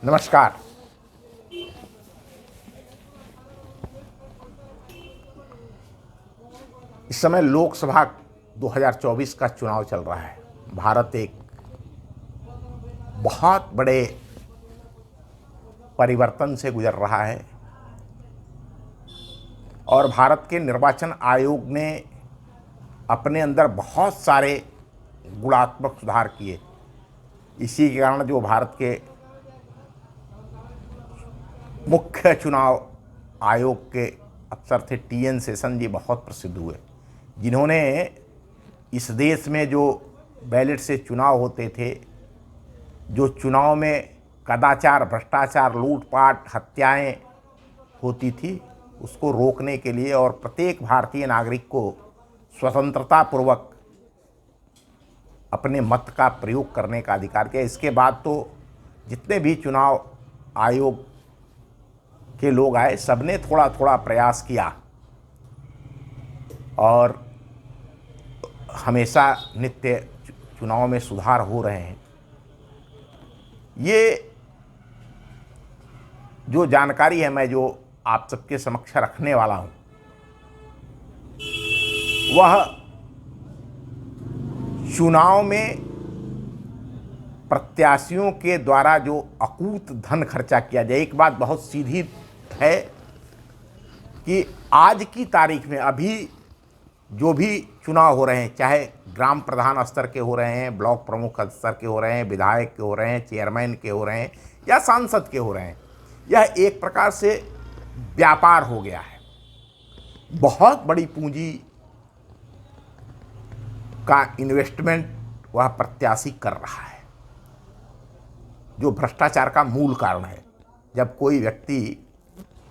नमस्कार। इस समय लोकसभा 2024 का चुनाव चल रहा है। भारत एक बहुत बड़े परिवर्तन से गुजर रहा है और भारत के निर्वाचन आयोग ने अपने अंदर बहुत सारे गुणात्मक सुधार किए। इसी के कारण जो भारत के मुख्य चुनाव आयोग के अफसर थे टी.एन. शेषन जी बहुत प्रसिद्ध हुए, जिन्होंने इस देश में जो बैलेट से चुनाव होते थे, जो चुनाव में कदाचार, भ्रष्टाचार, लूटपाट, हत्याएं होती थी, उसको रोकने के लिए और प्रत्येक भारतीय नागरिक को स्वतंत्रता पूर्वक अपने मत का प्रयोग करने का अधिकार किया। इसके बाद तो जितने भी चुनाव आयोग के लोग आए, सबने थोड़ा थोड़ा प्रयास किया और हमेशा नित्य चुनाव में सुधार हो रहे हैं। ये जो जानकारी है मैं जो आप सबके समक्ष रखने वाला हूं, वह चुनाव में प्रत्याशियों के द्वारा जो अकूत धन खर्चा किया जाए। एक बात बहुत सीधी है कि आज की तारीख में अभी जो भी चुनाव हो रहे हैं, चाहे ग्राम प्रधान स्तर के हो रहे हैं, ब्लॉक प्रमुख स्तर के हो रहे हैं, विधायक के हो रहे हैं, चेयरमैन के हो रहे हैं या सांसद के हो रहे हैं, यह एक प्रकार से व्यापार हो गया है। बहुत बड़ी पूंजी का इन्वेस्टमेंट वह प्रत्याशी कर रहा है, जो भ्रष्टाचार का मूल कारण है। जब कोई व्यक्ति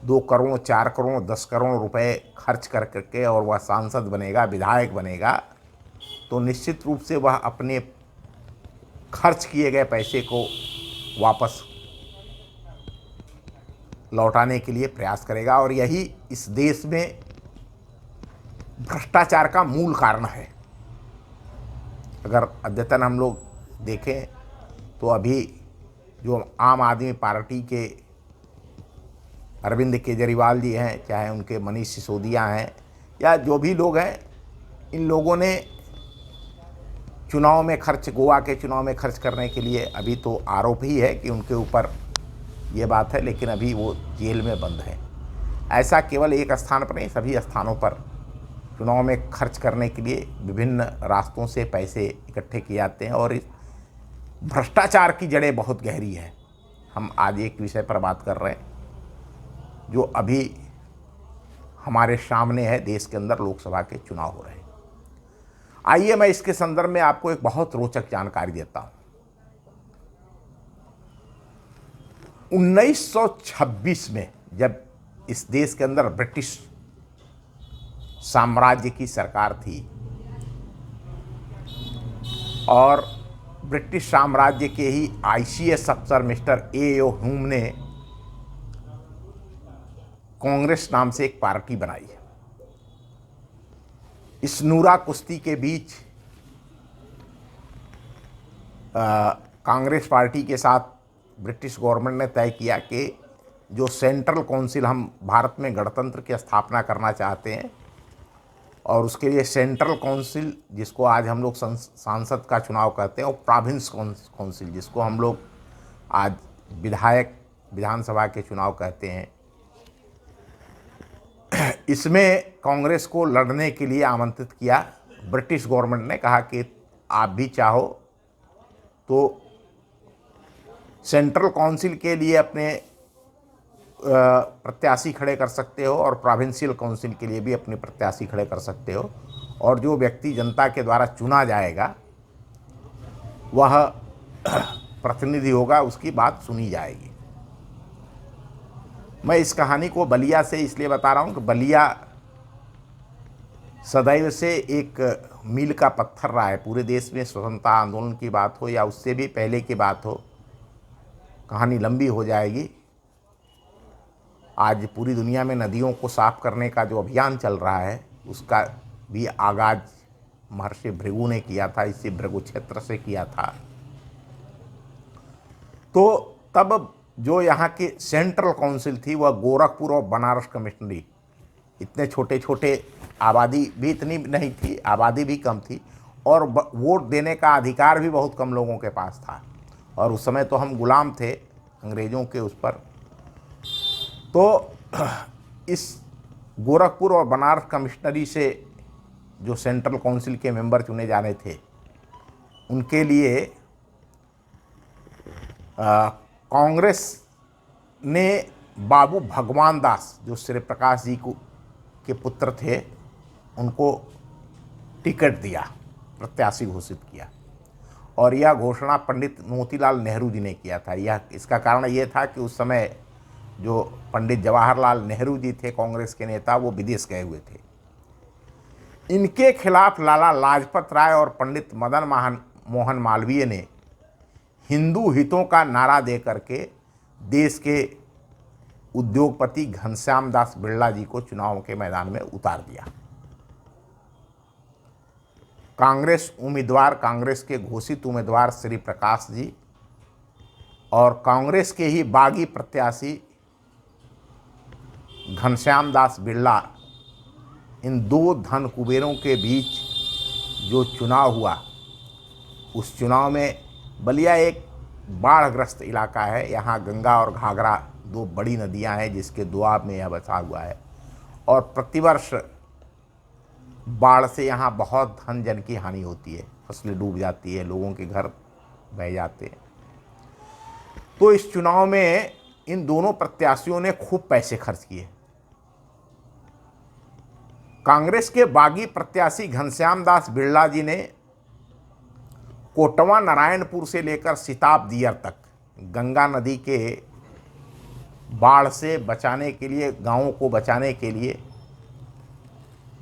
2 करोड़, 4 करोड़, 10 करोड़ रुपए खर्च कर करके और वह सांसद बनेगा, विधायक बनेगा, तो निश्चित रूप से वह अपने खर्च किए गए पैसे को वापस लौटाने के लिए प्रयास करेगा और यही इस देश में भ्रष्टाचार का मूल कारण है। अगर अद्यतन हम लोग देखें तो अभी जो आम आदमी पार्टी के अरविंद केजरीवाल जी हैं, चाहे उनके मनीष सिसोदिया हैं या जो भी लोग हैं, इन लोगों ने चुनाव में खर्च, गोवा के चुनाव में खर्च करने के लिए, अभी तो आरोप ही है कि उनके ऊपर ये बात है, लेकिन अभी वो जेल में बंद है। ऐसा केवल एक स्थान पर नहीं, सभी स्थानों पर चुनाव में खर्च करने के लिए विभिन्न रास्तों से पैसे इकट्ठे किए जाते हैं और इस भ्रष्टाचार की जड़ें बहुत गहरी हैं। हम आज एक विषय पर बात कर रहे हैं जो अभी हमारे सामने है। देश के अंदर लोकसभा के चुनाव हो रहे हैं। आइए मैं इसके संदर्भ में आपको एक बहुत रोचक जानकारी देता हूं। 1926 में जब इस देश के अंदर ब्रिटिश साम्राज्य की सरकार थी और ब्रिटिश साम्राज्य के ही आईसीएस अफसर मिस्टर ए.ओ. ह्यूम ने कांग्रेस नाम से एक पार्टी बनाई है। इस नूरा कुश्ती के बीच कांग्रेस पार्टी के साथ ब्रिटिश गवर्नमेंट ने तय किया कि जो सेंट्रल काउंसिल, हम भारत में गणतंत्र की स्थापना करना चाहते हैं और उसके लिए सेंट्रल काउंसिल, जिसको आज हम लोग सांसद का चुनाव कहते हैं, और प्रोविंस काउंसिल, जिसको हम लोग आज विधानसभा के चुनाव कहते हैं, इसमें कांग्रेस को लड़ने के लिए आमंत्रित किया। ब्रिटिश गवर्नमेंट ने कहा कि आप भी चाहो तो सेंट्रल काउंसिल के लिए अपने प्रत्याशी खड़े कर सकते हो और प्रोविंशियल काउंसिल के लिए भी अपने प्रत्याशी खड़े कर सकते हो, और जो व्यक्ति जनता के द्वारा चुना जाएगा वह प्रतिनिधि होगा, उसकी बात सुनी जाएगी। मैं इस कहानी को बलिया से इसलिए बता रहा हूँ कि बलिया सदैव से एक मील का पत्थर रहा है। पूरे देश में स्वतंत्रता आंदोलन की बात हो या उससे भी पहले की बात हो, कहानी लंबी हो जाएगी। आज पूरी दुनिया में नदियों को साफ करने का जो अभियान चल रहा है, उसका भी आगाज महर्षि भृगु ने किया था, इसी भृगु क्षेत्र से किया था। तो तब जो यहाँ की सेंट्रल काउंसिल थी वह गोरखपुर और बनारस कमिश्नरी, इतने छोटे छोटे, आबादी भी इतनी नहीं थी, आबादी भी कम थी और वोट देने का अधिकार भी बहुत कम लोगों के पास था। और उस समय तो हम गुलाम थे अंग्रेज़ों के उस पर। तो इस गोरखपुर और बनारस कमिश्नरी से जो सेंट्रल काउंसिल के मेंबर चुने जाने थे, उनके लिए कांग्रेस ने बाबू भगवान दास, जो श्री प्रकाश जी को के पुत्र थे, उनको टिकट दिया, प्रत्याशी घोषित किया। और यह घोषणा पंडित मोतीलाल नेहरू जी ने किया था। यह इसका कारण ये था कि उस समय जो पंडित जवाहरलाल नेहरू जी थे कांग्रेस के नेता, वो विदेश गए हुए थे। इनके खिलाफ लाला लाजपत राय और पंडित मदन मोहन मालवीय ने हिंदू हितों का नारा दे करके देश के उद्योगपति घनश्याम दास बिरला जी को चुनाव के मैदान में उतार दिया। कांग्रेस उम्मीदवार, कांग्रेस के घोषित उम्मीदवार श्री प्रकाश जी और कांग्रेस के ही बागी प्रत्याशी घनश्याम दास बिरला, इन दो धन कुबेरों के बीच जो चुनाव हुआ, उस चुनाव में बलिया एक बाढ़ग्रस्त इलाका है। यहाँ गंगा और घाघरा दो बड़ी नदियाँ हैं जिसके दुआब में यह बसा हुआ है और प्रतिवर्ष बाढ़ से यहाँ बहुत धन जन की हानि होती है, फसलें डूब जाती है, लोगों के घर बह जाते हैं। तो इस चुनाव में इन दोनों प्रत्याशियों ने खूब पैसे खर्च किए। कांग्रेस के बागी प्रत्याशी घनश्याम दास बिरला जी ने कोटवा नारायणपुर से लेकर सिताब दियर तक गंगा नदी के बाढ़ से बचाने के लिए, गांवों को बचाने के लिए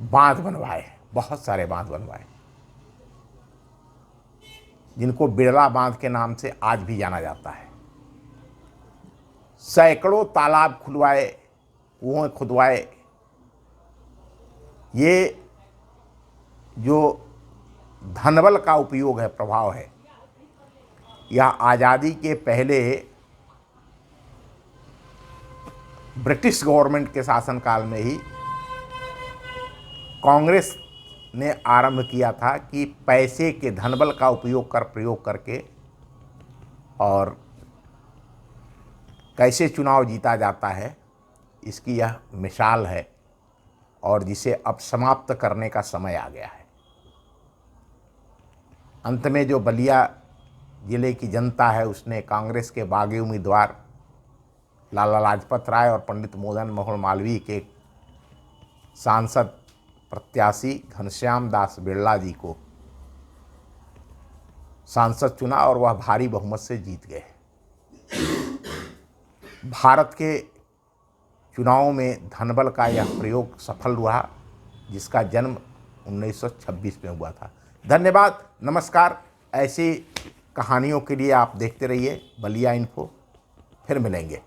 बांध बनवाए, बहुत सारे बांध बनवाए, जिनको बिरला बांध के नाम से आज भी जाना जाता है। सैकड़ों तालाब खुलवाए, कुएं खुदवाए। ये जो धनबल का उपयोग है, प्रभाव है, यह आज़ादी के पहले ब्रिटिश गवर्नमेंट के शासनकाल में ही कांग्रेस ने आरंभ किया था कि पैसे के, धनबल का प्रयोग करके और कैसे चुनाव जीता जाता है, इसकी यह मिसाल है और जिसे अब समाप्त करने का समय आ गया है। अंत में जो बलिया जिले की जनता है, उसने कांग्रेस के बागी उम्मीदवार लाला लाजपत राय और पंडित मदन मोहन मालवीय के सांसद प्रत्याशी घनश्याम दास बिरला जी को सांसद चुना और वह भारी बहुमत से जीत गए। भारत के चुनावों में धनबल का यह प्रयोग सफल हुआ, जिसका जन्म 1926 में हुआ था। धन्यवाद, नमस्कार। ऐसी कहानियों के लिए आप देखते रहिए बलिया इन्फो। फिर मिलेंगे।